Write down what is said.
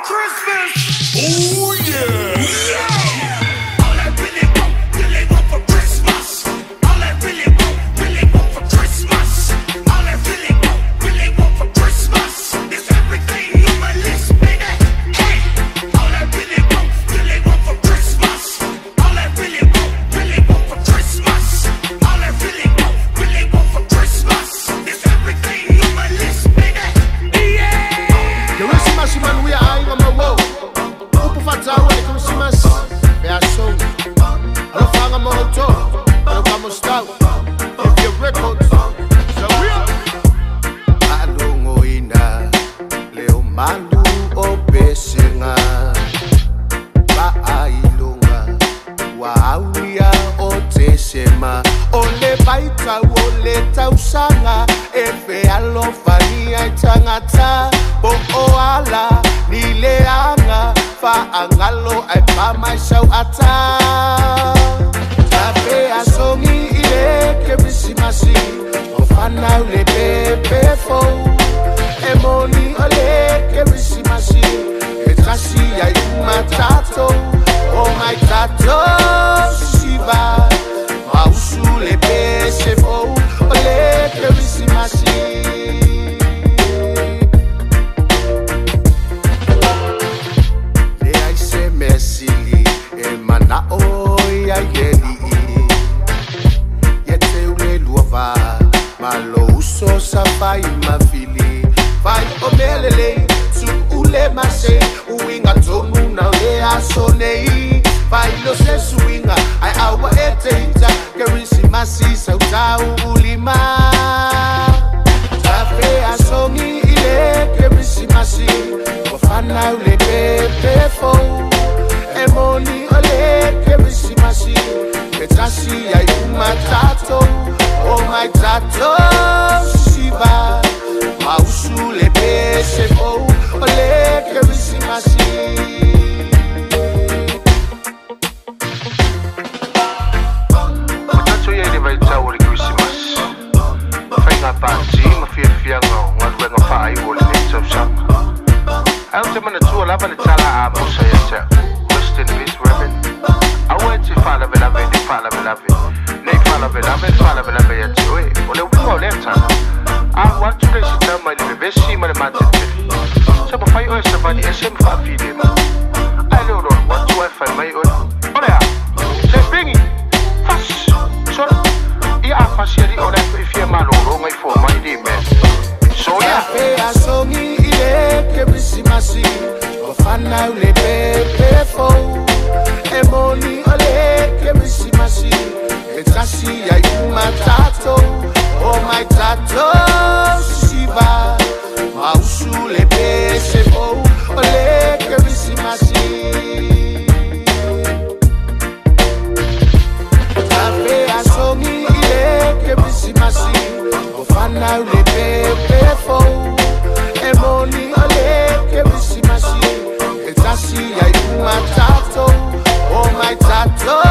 Christmas. Oh yeah. All I really want for Christmas. All I really want for Christmas. All I really want for Christmas is everything on my list, baby. Hey, all I really want for Christmas. All I really want for Christmas. All I really want for Christmas is everything on my list, baby. Yeah. Kerisimasi man, we are eyeing on my wall. Upo fatawa ni Kerisimasi. Feasogi. Alofanga moto. Alofanga Stau. If your records. So we are. Alongo ina. Leo mandu obesinga. Bailunga. Wauya otesema. Ole baita ole tausanga. Efe alofania itangata. Po oala nileanga. Fa angalo ay pamaisyaw ata. Tabe asongi ile Kerisimasi. Ofana ule pepe fo. Emoni ole Kerisimasi. Etrasi ya matato. Oh my tato shiva. Mausule pese fo. Ole Kerisimasi. Mesili emana oya yeli yete ule luova malo uso safai mafili fai omelele su ule mase uinga tomu na ule asonei fai lo se suinga ai awa eteita Kerisimasi sauta ulima tafe asongi ile Kerisimasi wafana ule pepe fo. Emoni ole Kerisimasi. Etrasi ya matato. Oh my tato shiva. Mausule pese fo. Ole Kerisimasi. Matato ya elevaita ole Kerisimasi. Fainga panzi FIafia ngwa ngwa fai ole neto sama. Ayo temana tu lava le tala amo sayata. In peace, Reverend. I went to follow the love, they follow the love. They follow the love, follow the love. Yet, when we go left time, I want to place it on my best see my man. So, if I owe somebody a same for feeding, I don't know what to find my own. Oh, yeah, let's bring it. Fast, so, yeah, fast, yeah, or if you're man or my phone, my name, man. So, yeah, Feasogi ile Kerisimasi. Ofana ule pepe fo. Emoni ole Kerisimasi. Etrasi ya matato. Oh my tato shiva. Mausule pese fo. Ole Kerisimasi. Tafe asongi ile Kerisimasi. Ofana ule pepe fo. Emoni ole Kerisimasi. Etrasi ya matato. Oh my tato